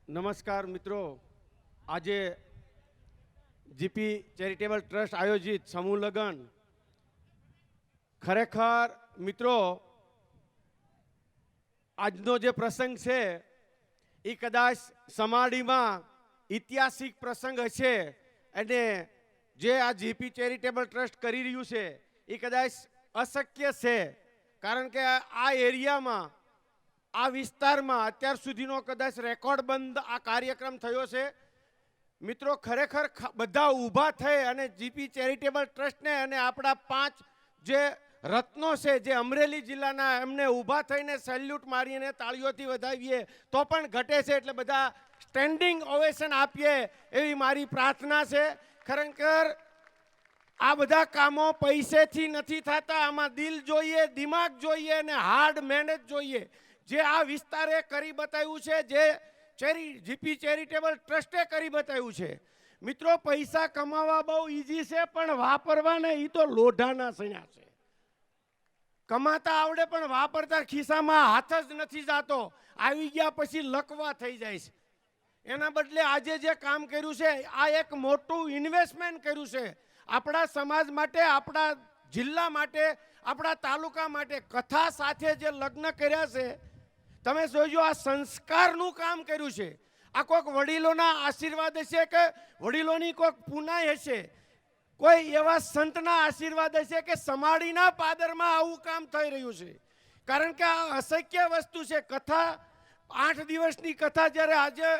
નમસ્કાર મિત્રો, આજે જીપી ચેરિટેબલ ટ્રસ્ટ આયોજિત સમૂહ લગ્ન ખરેખર મિત્રો આજનો જે પ્રસંગ છે એ કદાચ સમાડીમાં ઐતિહાસિક પ્રસંગ હશે અને જે આ જીપી ચેરિટેબલ ટ્રસ્ટ કરી રહ્યું છે એ કદાચ અશક્ય છે, કારણ કે આ એરિયામાં આ વિસ્તારમાં અત્યાર સુધીનો કદાચ રેકોર્ડ બંધ આ કાર્યક્રમ થયો છે. મિત્રો ખરેખર બધા ઊભા થઈ અને જીપી ચેરિટેબલ ટ્રસ્ટને અને આપણા 5 જે રત્નો છે જે અમરેલી જિલ્લાના એમને ઊભા થઈને સેલ્યુટ મારીને તાળીઓથી વધાવીએ તો પણ ઘટે છે, એટલે બધા સ્ટેન્ડિંગ ઓવેશન આપીએ એવી મારી પ્રાર્થના છે. ખરેખર આ બધા કામો પૈસેથી નથી થતા, આમાં દિલ જોઈએ, દિમાગ જોઈએ અને હાર્ડ મહેનત જોઈએ. જે આ વિસ્તારે કરી બતાવ્યું છે, જે જીપી ચેરિટેબલ ટ્રસ્ટે કરી બતાવ્યું છે. મિત્રો પૈસા કમાવા બહુ ઈઝી છે, પણ વાપરવાને એ તો લોઢાના સૈયા છે. કમાતા આવડે પણ વાપરતા ખિસ્સામાં હાથ જ નથી જાતો, આવી ગયા પછી લકવા થઈ જાય છે. એના બદલે આજે જે કામ કર્યું છે આ એક મોટું ઇન્વેસ્ટમેન્ટ કર્યું છે આપણા સમાજ માટે, આપણા જિલ્લા માટે, આપણા તાલુકા માટે. કથા સાથે જે લગ્ન કર્યા છે તમે જોજો, આ સંસ્કારનું કામ કર્યું છે. આ કોઈક વડીલોના આશીર્વાદ હશે કે વડીલોની કોઈક પુનાઈ હશે, કોઈ એવા સંતના આશીર્વાદ હશે કે સમાડીના પાદરમાં આવું કામ થઈ રહ્યું છે. કારણ કે આ અશક્ય વસ્તુ છે. કથા 8 દિવસની કથા જ્યારે આજે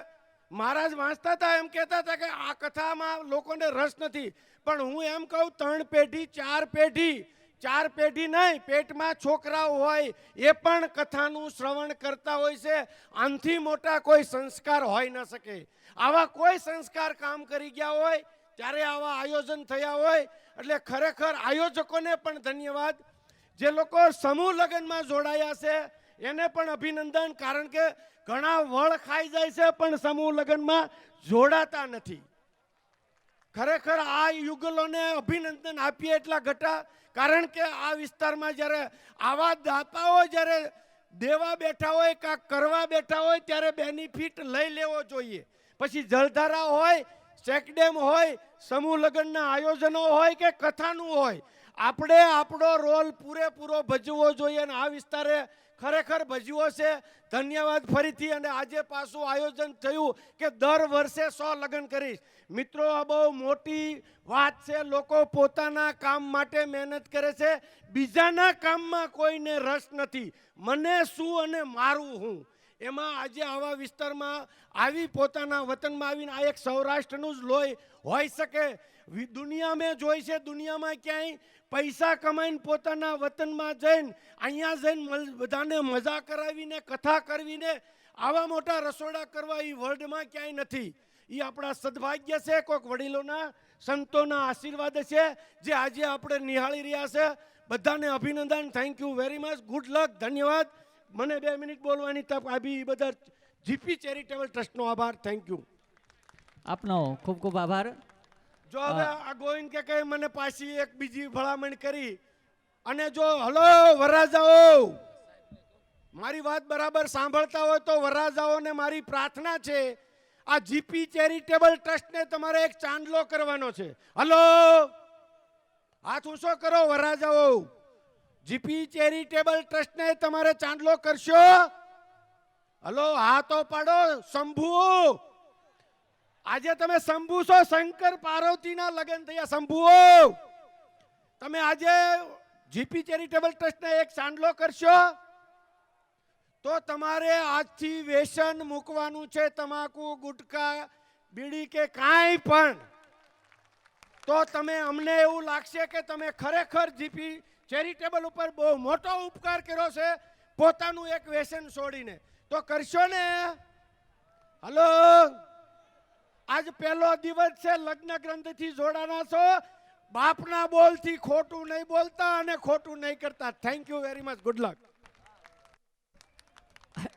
મહારાજ વાંચતા હતા એમ કહેતા હતા કે આ કથામાં લોકોને રસ નથી, પણ હું એમ કહું 3 પેઢી 4 પેઢી 4 પેઢી નહીં, પેટમાં છોકરાઓ હોય એ પણ કથાનું શ્રવણ કરતા હોય છે. આનથી મોટા કોઈ સંસ્કાર હોઈ ન શકે. આવા કોઈ સંસ્કાર કામ કરી ગયા હોય ત્યારે આવા આયોજન થયા હોય, એટલે ખરેખર આયોજકોને પણ ધન્યવાદ. જે લોકો સમૂહ લગ્નમાં જોડાયા છે એને પણ અભિનંદન, કારણ કે ઘણા વળ ખાઈ જાય છે પણ સમૂહ લગ્નમાં જોડાતા નથી. ખરેખર આ યુગલોને અભિનંદન આપીએ એટલા ઘટા, કારણ કે આ વિસ્તારમાં જ્યારે આવા દાતાઓ જ્યારે દેવા બેઠા હોય કાં કરવા બેઠા હોય ત્યારે બેનિફિટ લઈ લેવો જોઈએ. પછી જલધારા હોય, ચેકડેમ હોય, સમૂહ લગ્નના આયોજનો હોય કે કથાનું હોય, આપણે આપણો રોલ પૂરેપૂરો ભજવવો જોઈએ અને આ વિસ્તારે ખરેખર ભજવો છે. ધન્યવાદ ફરીથી. અને આજે પાછું આયોજન થયું કે દર વર્ષે 100 લગ્ન કરીશ. મિત્રો આ બહુ મોટી વાત છે. લોકો પોતાના કામ માટે મહેનત કરે છે, બીજાના કામમાં કોઈને રસ નથી. મને શું અને મારું હું, એમાં આજે આવા વિસ્તારમાં આવી પોતાના વતનમાં આવીને આ એક સૌરાષ્ટ્રનું જ લોહી હોઈ શકે. દુનિયામાં જોઈ છે, દુનિયામાં ક્યાંય પૈસા કમાઈને પોતાના વતનમાં જઈને અહીંયા જઈને બધાને મજા કરાવીને કથા કરવીને આવા મોટા રસોડા કરવા એ વર્લ્ડમાં ક્યાંય નથી. એ આપણા સદભાગ્ય છે, કોઈક વડીલોના સંતોના આશીર્વાદ છે જે આજે આપણે નિહાળી રહ્યા છે. બધાને અભિનંદન. Thank you very much. Good luck. ધન્યવાદ. મને 2 મિનિટ બોલવાની તક આપી એ બધા જીપી ચેરિટેબલ ટ્રસ્ટનો આભાર. Thank you. આપનો ખૂબ ખૂબ આભાર. જો હવે આ ગોવિંદ કે મને પાછી એક બીજી ભલામણ કરી, અને જો હલો વરરાજાઓ, મારી વાત બરાબર સાંભળતા હોય તો વરરાજાઓને મારી પ્રાર્થના છે, આ જીપી ચેરિટેબલ ટ્રસ્ટને તમારે એક ચાંદલો કરવાનો છે. હલો હાથ ઊંચો કરો વરરાજાઓ. જીપી ચેરિટેબલ ટ્રસ્ટને તમારે ચાંદલો કરશો? હલો હા તો પાડો. શંભુ, આજે તમે શંભુ છો, શંકર પાર્વતીના લગ્ન થયા. શંભુઓ, તમે આજે જીપી ચેરિટેબલ ટ્રસ્ટને એક ચાંદલો કરશો તો તમારે આજથી વ્યસન મૂકવાનું છે, તમાકુ, ગુટકા, બીડી કે કાંઈ પણ. તો તમે અમને એવું લાગશે કે તમે ખરેખર જીપી ચેરિટેબલ ઉપર બહુ મોટો ઉપકાર કર્યો છે પોતાનું એક વ્યસન છોડીને. તો કરશો ને? હલો, આજ પહેલો દિવસ છે, લગ્ન ગ્રંથથી જોડાના છો. બાપના બોલથી ખોટું નહીં બોલતા અને ખોટું નહીં કરતા. Thank you very much. Good luck.